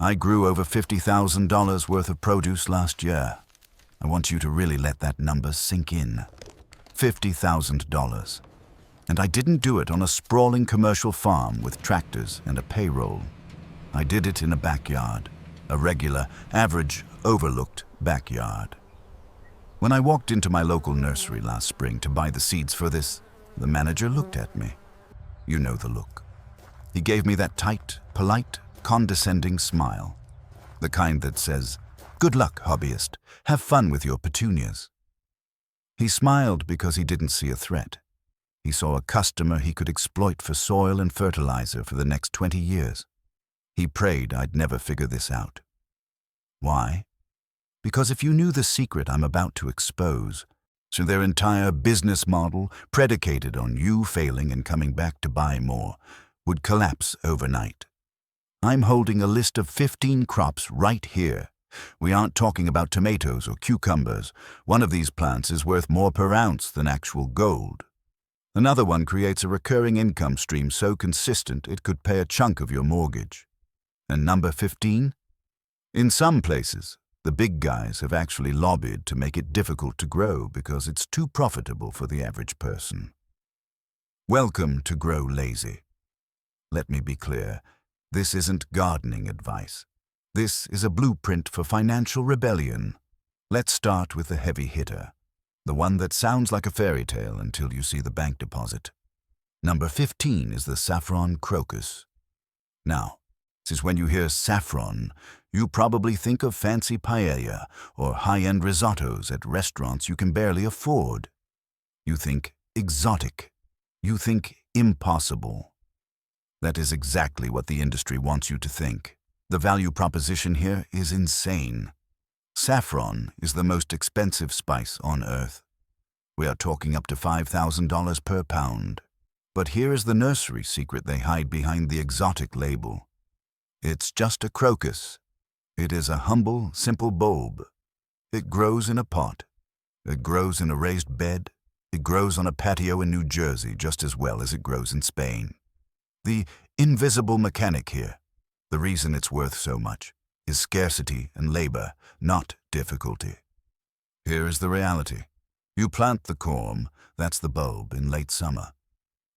I grew over $50,000 worth of produce last year. I want you to really let that number sink in. $50,000. And I didn't do it on a sprawling commercial farm with tractors and a payroll. I did it in a backyard, a regular, average, overlooked backyard. When I walked into my local nursery last spring to buy the seeds for this, the manager looked at me. You know the look. He gave me that tight, polite, condescending smile. The kind that says, "Good luck, hobbyist. Have fun with your petunias." He smiled because he didn't see a threat. He saw a customer he could exploit for soil and fertilizer for the next 20 years. He prayed I'd never figure this out. Why? Because if you knew the secret I'm about to expose, so their entire business model, predicated on you failing and coming back to buy more, would collapse overnight. I'm holding a list of 15 crops right here. We aren't talking about tomatoes or cucumbers. One of these plants is worth more per ounce than actual gold. Another one creates a recurring income stream so consistent it could pay a chunk of your mortgage. And number 15? In some places, the big guys have actually lobbied to make it difficult to grow because it's too profitable for the average person. Welcome to Grow Lazy. Let me be clear. This isn't gardening advice. This is a blueprint for financial rebellion. Let's start with the heavy hitter, the one that sounds like a fairy tale until you see the bank deposit. Number 15 is the saffron crocus. Now, since when you hear saffron, you probably think of fancy paella or high-end risottos at restaurants you can barely afford. You think exotic. You think impossible. That is exactly what the industry wants you to think. The value proposition here is insane. Saffron is the most expensive spice on earth. We are talking up to $5,000 per pound. But here is the nursery secret they hide behind the exotic label. It's just a crocus. It is a humble, simple bulb. It grows in a pot. It grows in a raised bed. It grows on a patio in New Jersey just as well as it grows in Spain. The invisible mechanic here, the reason it's worth so much, is scarcity and labor, not difficulty. Here is the reality. You plant the corm, that's the bulb, in late summer.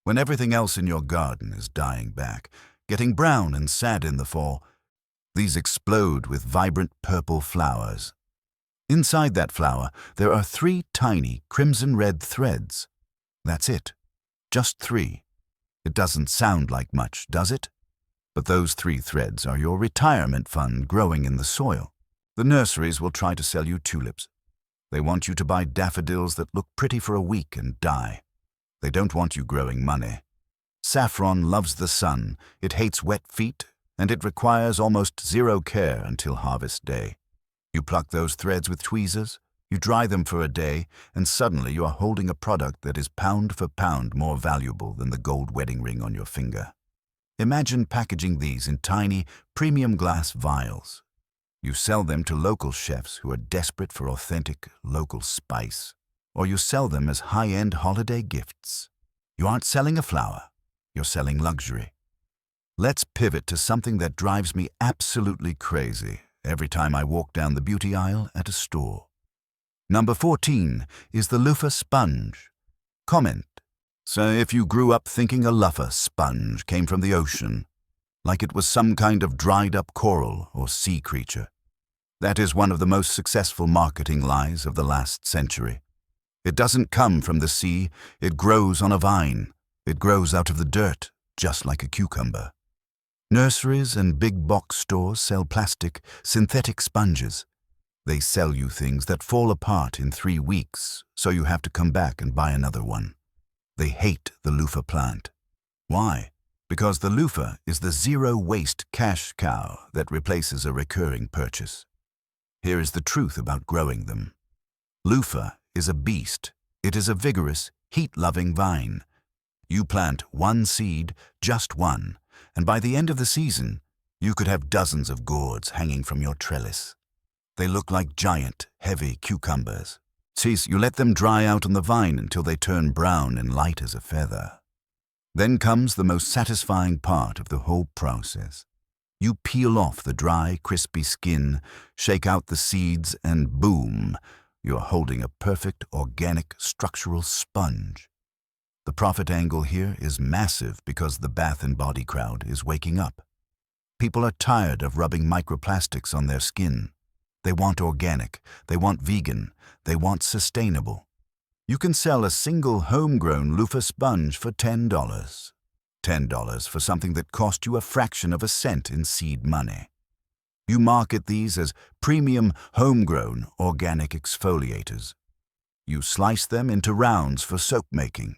When everything else in your garden is dying back, getting brown and sad in the fall, these explode with vibrant purple flowers. Inside that flower, there are 3 tiny crimson-red threads. That's it. Just 3. It doesn't sound like much, does it? But those 3 threads are your retirement fund growing in the soil. The nurseries will try to sell you tulips. They want you to buy daffodils that look pretty for a week and die. They don't want you growing money. Saffron loves the sun, it hates wet feet, and it requires almost zero care until harvest day. You pluck those threads with tweezers, you dry them for a day, and suddenly you are holding a product that is pound for pound more valuable than the gold wedding ring on your finger. Imagine packaging these in tiny, premium glass vials. You sell them to local chefs who are desperate for authentic, local spice. Or you sell them as high-end holiday gifts. You aren't selling a flower, you're selling luxury. Let's pivot to something that drives me absolutely crazy every time I walk down the beauty aisle at a store. Number 14 is the loofah sponge. Comment. So if you grew up thinking a loofah sponge came from the ocean, like it was some kind of dried-up coral or sea creature. That is one of the most successful marketing lies of the last century. It doesn't come from the sea, it grows on a vine. It grows out of the dirt, just like a cucumber. Nurseries and big box stores sell plastic, synthetic sponges. They sell you things that fall apart in 3 weeks, so you have to come back and buy another one. They hate the loofah plant. Why? Because the loofah is the zero-waste cash cow that replaces a recurring purchase. Here is the truth about growing them. Loofah is a beast. It is a vigorous, heat-loving vine. You plant 1 seed, just 1, and by the end of the season, you could have dozens of gourds hanging from your trellis. They look like giant, heavy cucumbers. See, you let them dry out on the vine until they turn brown and light as a feather. Then comes the most satisfying part of the whole process. You peel off the dry, crispy skin, shake out the seeds, and boom, you're holding a perfect organic structural sponge. The profit angle here is massive because the bath and body crowd is waking up. People are tired of rubbing microplastics on their skin. They want organic, they want vegan, they want sustainable. You can sell a single homegrown loofah sponge for $10. $10 for something that cost you a fraction of a cent in seed money. You market these as premium homegrown organic exfoliators. You slice them into rounds for soap making.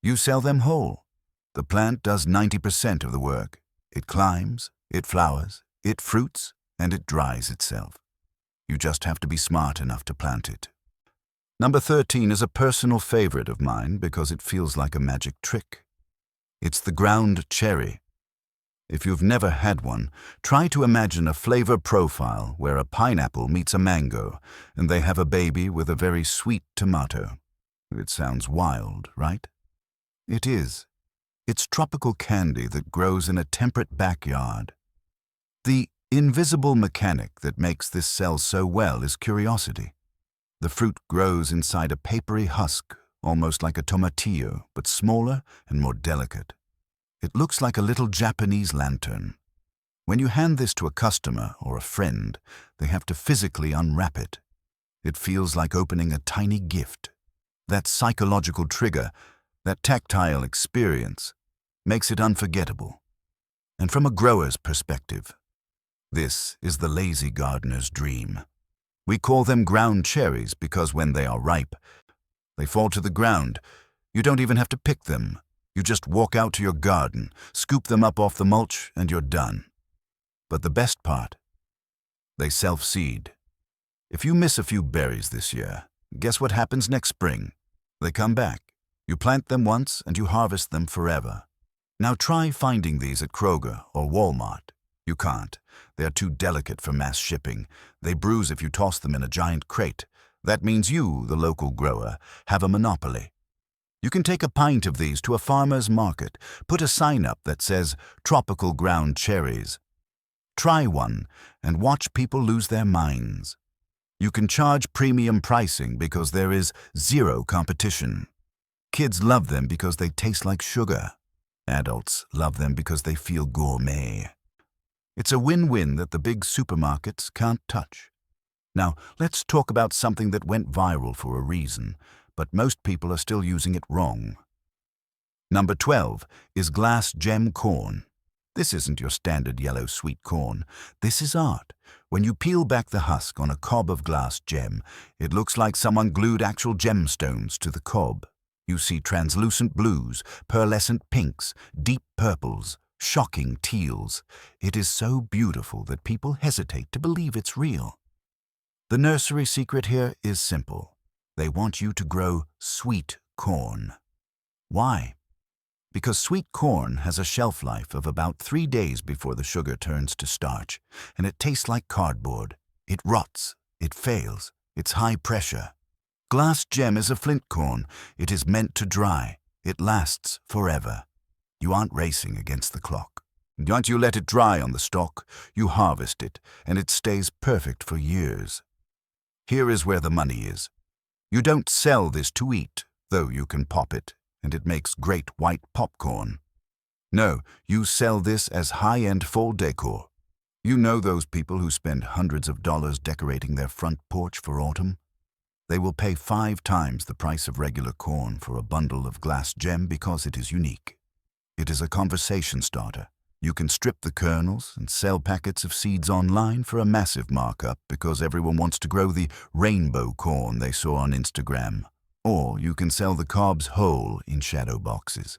You sell them whole. The plant does 90% of the work. It climbs, it flowers, it fruits, and it dries itself. You just have to be smart enough to plant it. Number 13 is a personal favorite of mine because it feels like a magic trick. It's the ground cherry. If you've never had one, try to imagine a flavor profile where a pineapple meets a mango and they have a baby with a very sweet tomato. It sounds wild, right? It is. It's tropical candy that grows in a temperate backyard. The invisible mechanic that makes this sell so well is curiosity. The fruit grows inside a papery husk, almost like a tomatillo, but smaller and more delicate. It looks like a little Japanese lantern. When you hand this to a customer or a friend, they have to physically unwrap it. It feels like opening a tiny gift. That psychological trigger, that tactile experience, makes it unforgettable. And from a grower's perspective, this is the lazy gardener's dream. We call them ground cherries because when they are ripe, they fall to the ground. You don't even have to pick them. You just walk out to your garden, scoop them up off the mulch, and you're done. But the best part, they self-seed. If you miss a few berries this year, guess what happens next spring? They come back. You plant them once and you harvest them forever. Now try finding these at Kroger or Walmart. You can't. They are too delicate for mass shipping. They bruise if you toss them in a giant crate. That means you, the local grower, have a monopoly. You can take a pint of these to a farmer's market, put a sign up that says, "Tropical ground cherries." Try one and watch people lose their minds. You can charge premium pricing because there is zero competition. Kids love them because they taste like sugar. Adults love them because they feel gourmet. It's a win-win that the big supermarkets can't touch. Now, let's talk about something that went viral for a reason, but most people are still using it wrong. Number 12 is glass gem corn. This isn't your standard yellow sweet corn. This is art. When you peel back the husk on a cob of glass gem, it looks like someone glued actual gemstones to the cob. You see translucent blues, pearlescent pinks, deep purples, shocking teals. It is so beautiful that people hesitate to believe it's real. The nursery secret here is simple. They want you to grow sweet corn. Why? Because sweet corn has a shelf life of about 3 days before the sugar turns to starch, and it tastes like cardboard. It rots. It fails. It's high pressure. Glass gem is a flint corn. It is meant to dry. It lasts forever. You aren't racing against the clock. Once you let it dry on the stalk, you harvest it, and it stays perfect for years. Here is where the money is. You don't sell this to eat, though you can pop it, and it makes great white popcorn. No, you sell this as high-end fall decor. You know those people who spend hundreds of dollars decorating their front porch for autumn? They will pay 5 times the price of regular corn for a bundle of glass gem because it is unique. It is a conversation starter. You can strip the kernels and sell packets of seeds online for a massive markup because everyone wants to grow the rainbow corn they saw on Instagram. Or you can sell the cobs whole in shadow boxes.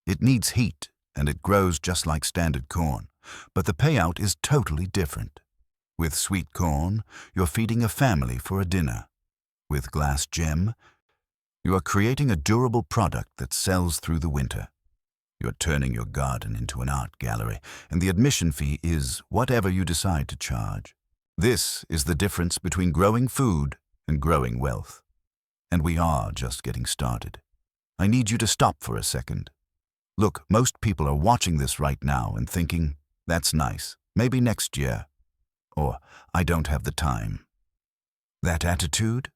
It needs heat and it grows just like standard corn, but the payout is totally different. With sweet corn, you're feeding a family for a dinner. With glass gem, you are creating a durable product that sells through the winter. You're turning your garden into an art gallery, and the admission fee is whatever you decide to charge. This is the difference between growing food and growing wealth. And we are just getting started. I need you to stop for a second. Look, most people are watching this right now and thinking, "That's nice. Maybe next year. Or, I don't have the time. That attitude?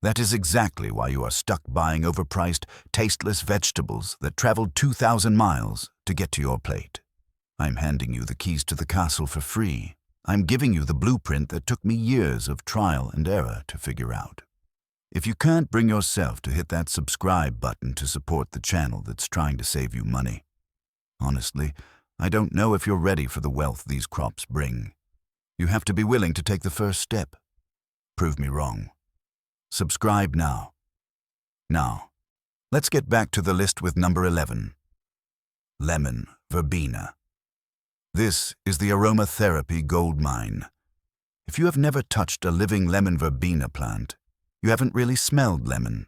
That is exactly why you are stuck buying overpriced, tasteless vegetables that traveled 2,000 miles to get to your plate. I'm handing you the keys to the castle for free. I'm giving you the blueprint that took me years of trial and error to figure out. If you can't bring yourself to hit that subscribe button to support the channel that's trying to save you money, honestly, I don't know if you're ready for the wealth these crops bring. You have to be willing to take the first step. Prove me wrong. Subscribe now. Now, let's get back to the list with number 11. Lemon verbena. This is the aromatherapy gold mine. If you have never touched a living lemon verbena plant, you haven't really smelled lemon.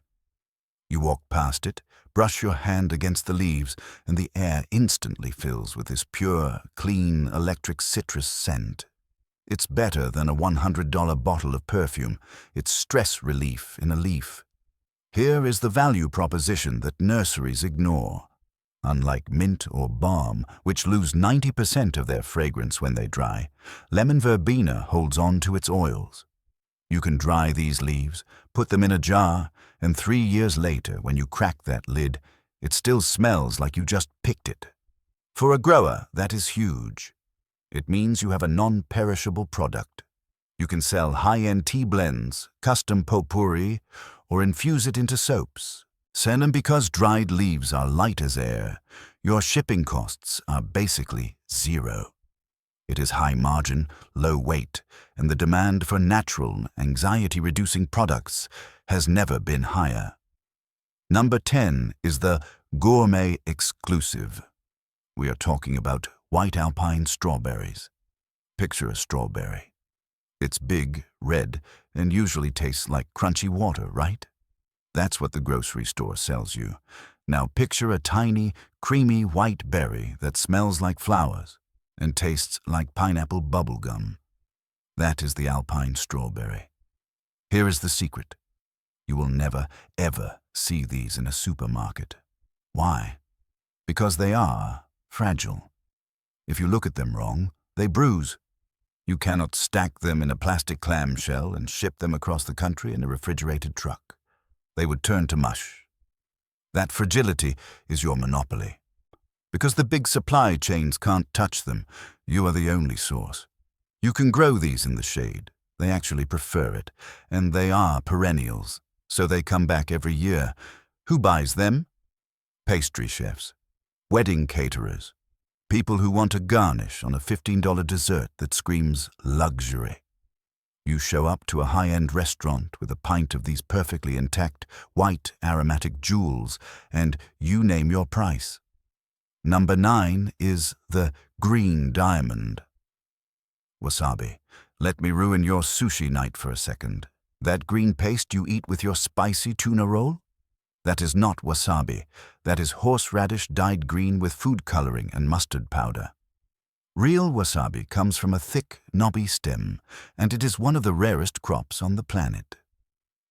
You walk past it, brush your hand against the leaves, and the air instantly fills with this pure, clean, electric citrus scent. It's better than a $100 bottle of perfume. It's stress relief in a leaf. Here is the value proposition that nurseries ignore. Unlike mint or balm, which lose 90% of their fragrance when they dry, lemon verbena holds on to its oils. You can dry these leaves, put them in a jar, and 3 years later, when you crack that lid, it still smells like you just picked it. For a grower, that is huge. It means you have a non-perishable product. You can sell high-end tea blends, custom potpourri, or infuse it into soaps. And because dried leaves are light as air, your shipping costs are basically zero. It is high margin, low weight, and the demand for natural, anxiety-reducing products has never been higher. Number 10 is the gourmet exclusive. We are talking about white alpine strawberries. Picture a strawberry. It's big, red, and usually tastes like crunchy water, right? That's what the grocery store sells you. Now picture a tiny, creamy white berry that smells like flowers and tastes like pineapple bubble gum. That is the alpine strawberry. Here is the secret. You will never, ever see these in a supermarket. Why? Because they are fragile. If you look at them wrong, they bruise. You cannot stack them in a plastic clamshell and ship them across the country in a refrigerated truck. They would turn to mush. That fragility is your monopoly. Because the big supply chains can't touch them, you are the only source. You can grow these in the shade. They actually prefer it, and they are perennials, so they come back every year. Who buys them? Pastry chefs, wedding caterers, people who want a garnish on a $15 dessert that screams luxury. You show up to a high-end restaurant with a pint of these perfectly intact, white, aromatic jewels, and you name your price. Number 9 is the green diamond. Wasabi. Let me ruin your sushi night for a second. That green paste you eat with your spicy tuna roll? That is not wasabi. That is horseradish dyed green with food coloring and mustard powder. Real wasabi comes from a thick, knobby stem, and it is one of the rarest crops on the planet.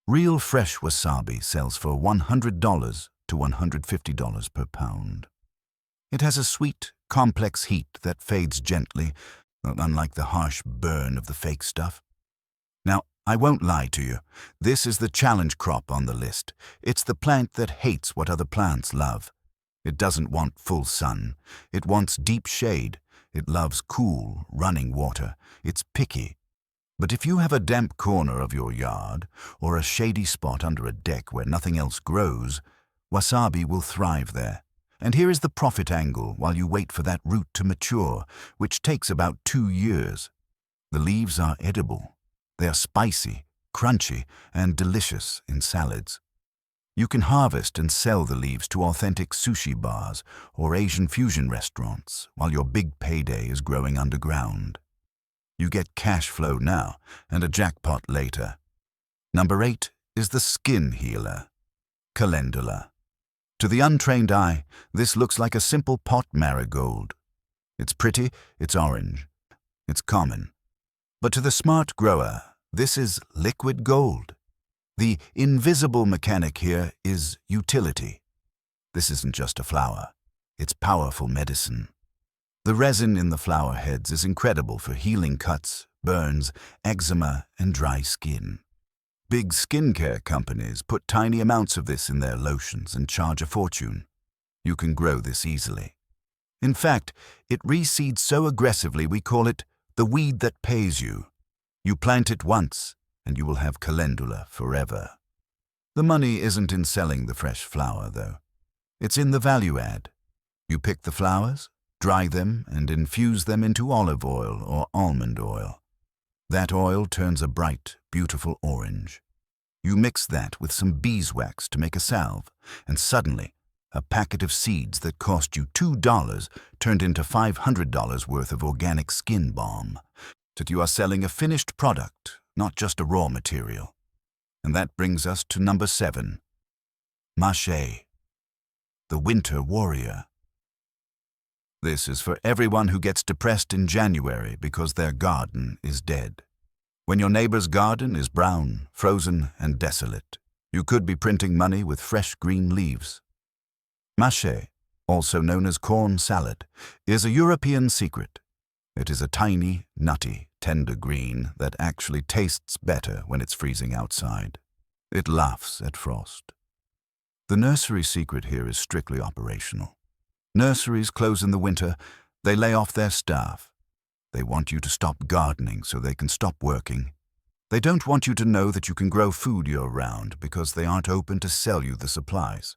Real fresh wasabi sells for $100 to $150 per pound. It has a sweet, complex heat that fades gently, unlike the harsh burn of the fake stuff. Now, I won't lie to you. This is the challenge crop on the list. It's the plant that hates what other plants love. It doesn't want full sun. It wants deep shade. It loves cool, running water. It's picky. But if you have a damp corner of your yard, or a shady spot under a deck where nothing else grows, wasabi will thrive there. And here is the profit angle while you wait for that root to mature, which takes about 2 years. The leaves are edible. They are spicy, crunchy, and delicious in salads. You can harvest and sell the leaves to authentic sushi bars or Asian fusion restaurants while your big payday is growing underground. You get cash flow now and a jackpot later. Number 8 is the skin healer, calendula. To the untrained eye, this looks like a simple pot marigold. It's pretty, it's orange, it's common. But to the smart grower, this is liquid gold. The invisible mechanic here is utility. This isn't just a flower, it's powerful medicine. The resin in the flower heads is incredible for healing cuts, burns, eczema, and dry skin. Big skincare companies put tiny amounts of this in their lotions and charge a fortune. You can grow this easily. In fact, it reseeds so aggressively we call it the weed that pays you. You plant it once, and you will have calendula forever. The money isn't in selling the fresh flower, though. It's in the value add. You pick the flowers, dry them, and infuse them into olive oil or almond oil. That oil turns a bright, beautiful orange. You mix that with some beeswax to make a salve, and suddenly, a packet of seeds that cost you $2 turned into $500 worth of organic skin balm. That you are selling a finished product, not just a raw material. And that brings us to number 7. Mache, the winter warrior. This is for everyone who gets depressed in January because their garden is dead. When your neighbor's garden is brown, frozen, and desolate, you could be printing money with fresh green leaves. Mache, also known as corn salad, is a European secret. It is a tiny, nutty, tender green that actually tastes better when it's freezing outside. It laughs at frost. The nursery secret here is strictly operational. Nurseries close in the winter. They lay off their staff. They want you to stop gardening so they can stop working. They don't want you to know that you can grow food year-round because they aren't open to sell you the supplies.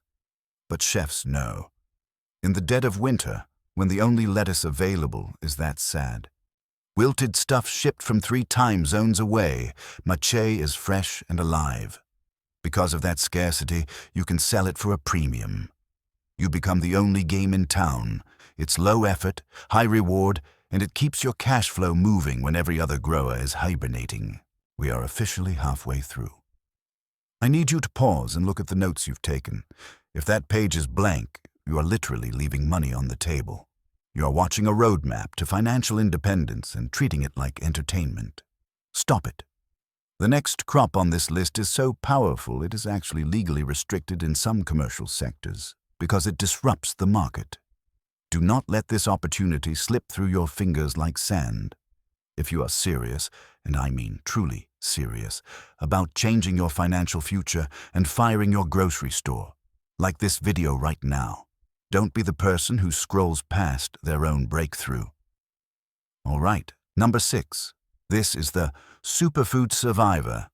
But chefs know. In the dead of winter, when the only lettuce available is that sad, wilted stuff shipped from 3 time zones away, mache is fresh and alive. Because of that scarcity, you can sell it for a premium. You become the only game in town. It's low effort, high reward, and it keeps your cash flow moving when every other grower is hibernating. We are officially halfway through. I need you to pause and look at the notes you've taken. If that page is blank, you are literally leaving money on the table. You are watching a roadmap to financial independence and treating it like entertainment. Stop it. The next crop on this list is so powerful it is actually legally restricted in some commercial sectors because it disrupts the market. Do not let this opportunity slip through your fingers like sand. If you are serious, and I mean truly serious, about changing your financial future and firing your grocery store, like this video right now, don't be the person who scrolls past their own breakthrough. All right, number 6. This is the superfood survivor,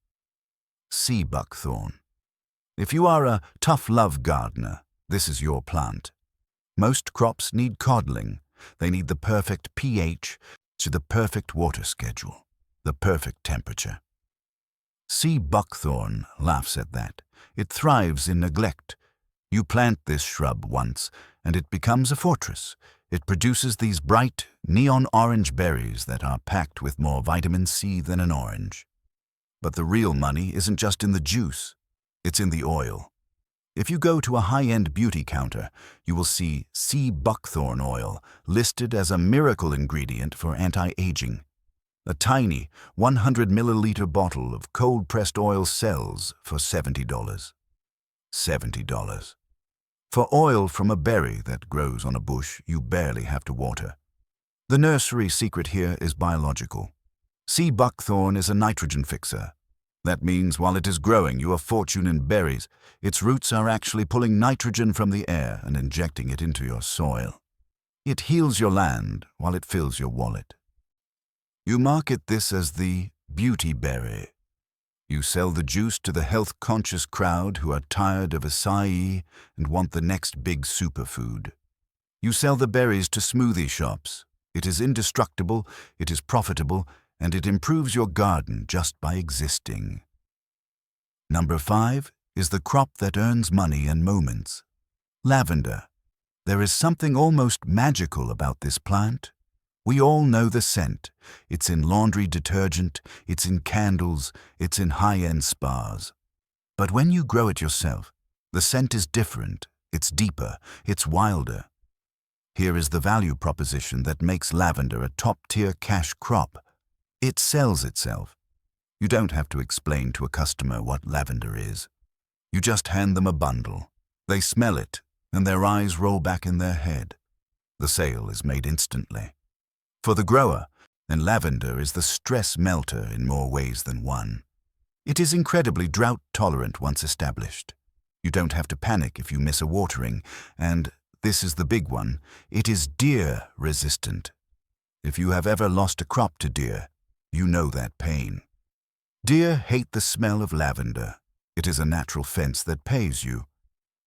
sea buckthorn. If you are a tough love gardener, this is your plant. Most crops need coddling. They need the perfect pH to the perfect water schedule, the perfect temperature. Sea buckthorn laughs at that. It thrives in neglect. You plant this shrub once, and it becomes a fortress. It produces these bright, neon orange berries that are packed with more vitamin C than an orange. But the real money isn't just in the juice. It's in the oil. If you go to a high-end beauty counter, you will see sea buckthorn oil listed as a miracle ingredient for anti-aging. A tiny 100 milliliter bottle of cold-pressed oil sells for $70. $70. For oil from a berry that grows on a bush you barely have to water. The nursery secret here is biological. Sea buckthorn is a nitrogen fixer. That means while it is growing you a fortune in berries, its roots are actually pulling nitrogen from the air and injecting it into your soil. It heals your land while it fills your wallet. You market this as the beauty berry. You sell the juice to the health-conscious crowd who are tired of acai and want the next big superfood. You sell the berries to smoothie shops. It is indestructible, it is profitable, and it improves your garden just by existing. Number 5 is the crop that earns money and moments. Lavender. There is something almost magical about this plant. We all know the scent. It's in laundry detergent, it's in candles, it's in high-end spas. But when you grow it yourself, the scent is different, it's deeper, it's wilder. Here is the value proposition that makes lavender a top-tier cash crop. It sells itself. You don't have to explain to a customer what lavender is. You just hand them a bundle. They smell it, and their eyes roll back in their head. The sale is made instantly. for the grower, and lavender is the stress melter in more ways than one. It is incredibly drought-tolerant once established. You don't have to panic if you miss a watering, and, this is the big one, it is deer-resistant. If you have ever lost a crop to deer, you know that pain. Deer hate the smell of lavender. It is a natural fence that pays you.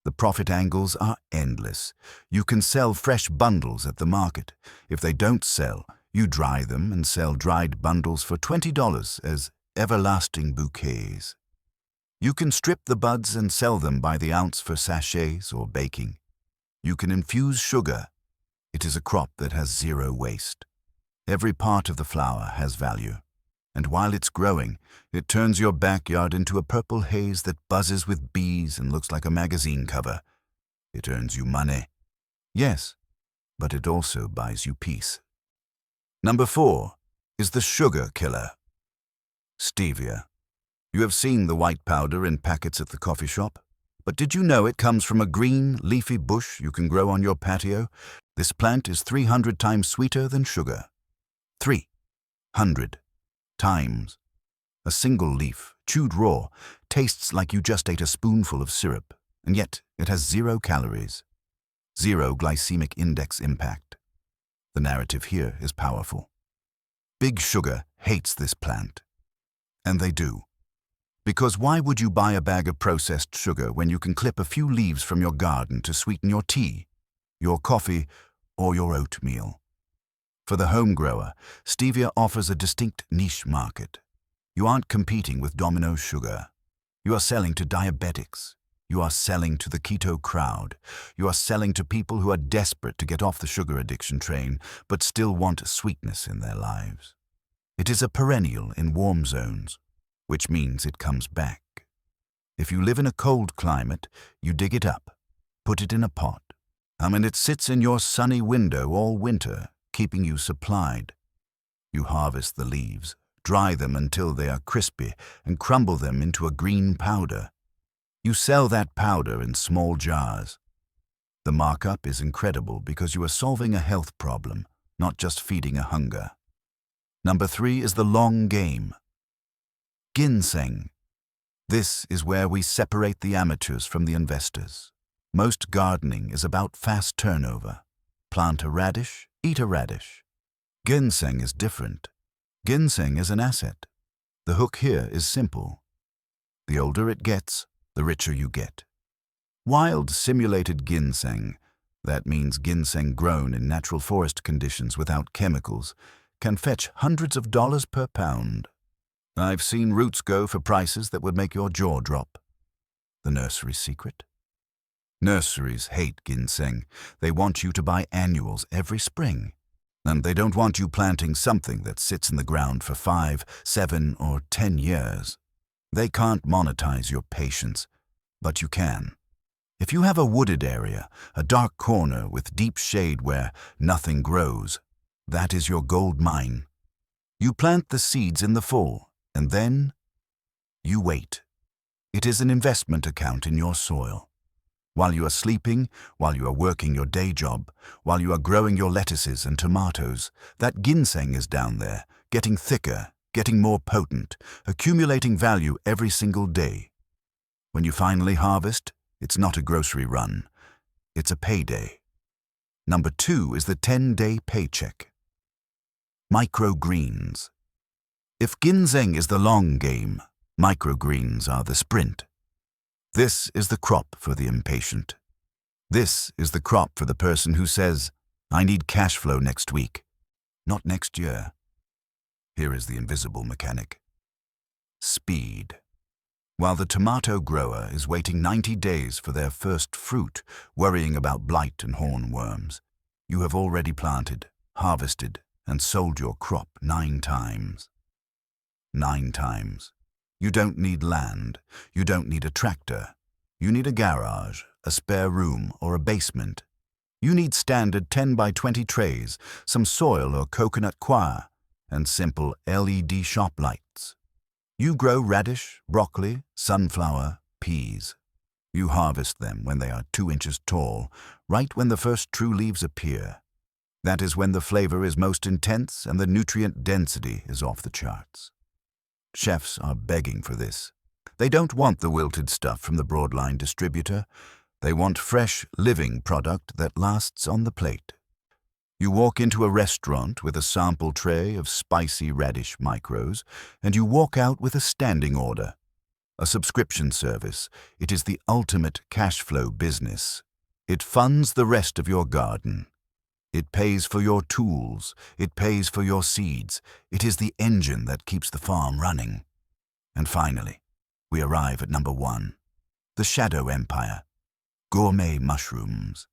The profit angles are endless. You can sell fresh bundles at the market. If they don't sell, you dry them and sell dried bundles for $20 as everlasting bouquets. You can strip the buds and sell them by the ounce for sachets or baking. You can infuse sugar. It is a crop that has zero waste. Every part of the flower has value. And while it's growing, it turns your backyard into a purple haze that buzzes with bees and looks like a magazine cover. It earns you money. Yes, but it also buys you peace. Number 4 is the sugar killer. Stevia. You have seen the white powder in packets at the coffee shop, but did you know it comes from a green, leafy bush you can grow on your patio? This plant is 300 times sweeter than sugar. 300 times. A single leaf, chewed raw, tastes like you just ate a spoonful of syrup, and yet it has 0 calories. 0 glycemic index impact. The narrative here is powerful. Big Sugar hates this plant. And they do. Because why would you buy a bag of processed sugar when you can clip a few leaves from your garden to sweeten your tea, your coffee, or your oatmeal? For the home grower, stevia offers a distinct niche market. You aren't competing with Domino sugar. You are selling to diabetics. You are selling to the keto crowd. You are selling to people who are desperate to get off the sugar addiction train, but still want sweetness in their lives. It is a perennial in warm zones, which means it comes back. If you live in a cold climate, you dig it up, put it in a pot, and it sits in your sunny window all winter, keeping you supplied. You harvest the leaves, dry them until they are crispy, and crumble them into a green powder. You sell that powder in small jars. The markup is incredible because you are solving a health problem, not just feeding a hunger. Number 3 is the long game. Ginseng. This is where we separate the amateurs from the investors. Most gardening is about fast turnover. Plant a radish, eat a radish. Ginseng is different. Ginseng is an asset. The hook here is simple. The older it gets, the richer you get. Wild simulated ginseng, that means ginseng grown in natural forest conditions without chemicals, can fetch hundreds of dollars per pound. I've seen roots go for prices that would make your jaw drop. The nursery secret? Nurseries hate ginseng. They want you to buy annuals every spring. And they don't want you planting something that sits in the ground for 5, 7, or 10 years. They can't monetize your patience, but you can. If you have a wooded area, a dark corner with deep shade where nothing grows, that is your gold mine. You plant the seeds in the fall, and then you wait. It is an investment account in your soil. While you are sleeping, while you are working your day job, while you are growing your lettuces and tomatoes, that ginseng is down there, getting thicker, getting more potent, accumulating value every single day. When you finally harvest, it's not a grocery run. It's a payday. Number 2 is the 10-day paycheck. Microgreens. If ginseng is the long game, microgreens are the sprint. This is the crop for the impatient. This is the crop for the person who says, I need cash flow next week, not next year. Here is the invisible mechanic. Speed. While the tomato grower is waiting 90 days for their first fruit, worrying about blight and hornworms, you have already planted, harvested, and sold your crop 9 times. 9 times. You don't need land. You don't need a tractor. You need a garage, a spare room, or a basement. You need standard 10 by 20 trays, some soil or coconut coir, and simple LED shop lights. You grow radish, broccoli, sunflower, peas. You harvest them when they are 2 inches tall, right when the first true leaves appear. That is when the flavor is most intense and the nutrient density is off the charts. Chefs are begging for this. They don't want the wilted stuff from the broadline distributor. They want fresh, living product that lasts on the plate. You walk into a restaurant with a sample tray of spicy radish micros, and you walk out with a standing order. A subscription service. It is the ultimate cash flow business. It funds the rest of your garden. It pays for your tools. It pays for your seeds. It is the engine that keeps the farm running. And finally, we arrive at number 1, the shadow empire, gourmet mushrooms.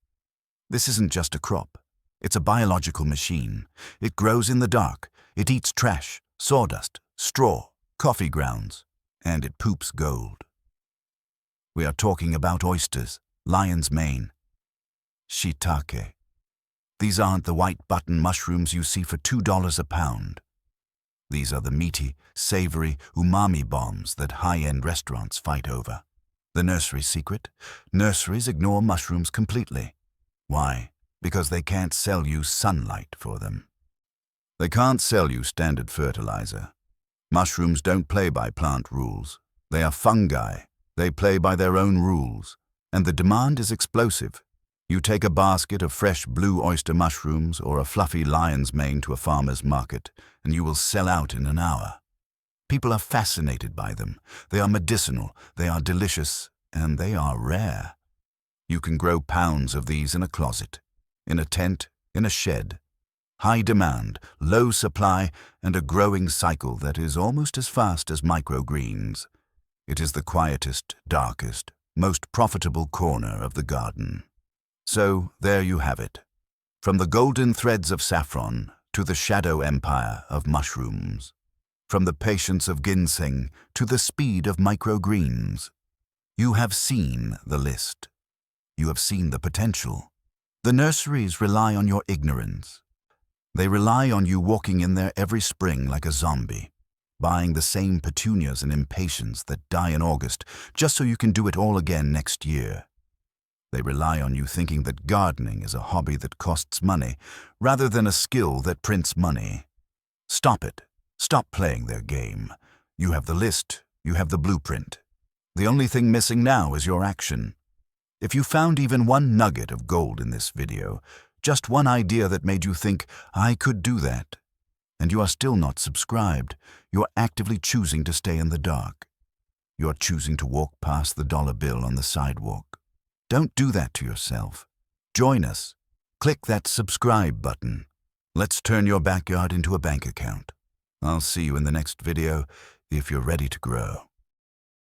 This isn't just a crop. It's a biological machine. It grows in the dark. It eats trash, sawdust, straw, coffee grounds, and it poops gold. We are talking about oysters, lion's mane, shiitake. These aren't the white button mushrooms you see for $2 a pound. These are the meaty, savory umami bombs that high-end restaurants fight over. The nursery secret? Nurseries ignore mushrooms completely. Why? Because they can't sell you sunlight for them. They can't sell you standard fertilizer. Mushrooms don't play by plant rules. They are fungi. They play by their own rules. And the demand is explosive. You take a basket of fresh blue oyster mushrooms or a fluffy lion's mane to a farmer's market, and you will sell out in an hour. People are fascinated by them. They are medicinal, they are delicious, and they are rare. You can grow pounds of these in a closet, in a tent, in a shed. High demand, low supply, and a growing cycle that is almost as fast as microgreens. It is the quietest, darkest, most profitable corner of the garden. So there you have it. From the golden threads of saffron to the shadow empire of mushrooms. From the patience of ginseng to the speed of microgreens. You have seen the list. You have seen the potential. The nurseries rely on your ignorance. They rely on you walking in there every spring like a zombie, buying the same petunias and impatiens that die in August just so you can do it all again next year. They rely on you thinking that gardening is a hobby that costs money rather than a skill that prints money. Stop it. Stop playing their game. You have the list. You have the blueprint. The only thing missing now is your action. If you found even one nugget of gold in this video, just one idea that made you think, I could do that, and you are still not subscribed, you are actively choosing to stay in the dark. You are choosing to walk past the dollar bill on the sidewalk. Don't do that to yourself. Join us. Click that subscribe button. Let's turn your backyard into a bank account. I'll see you in the next video if you're ready to grow.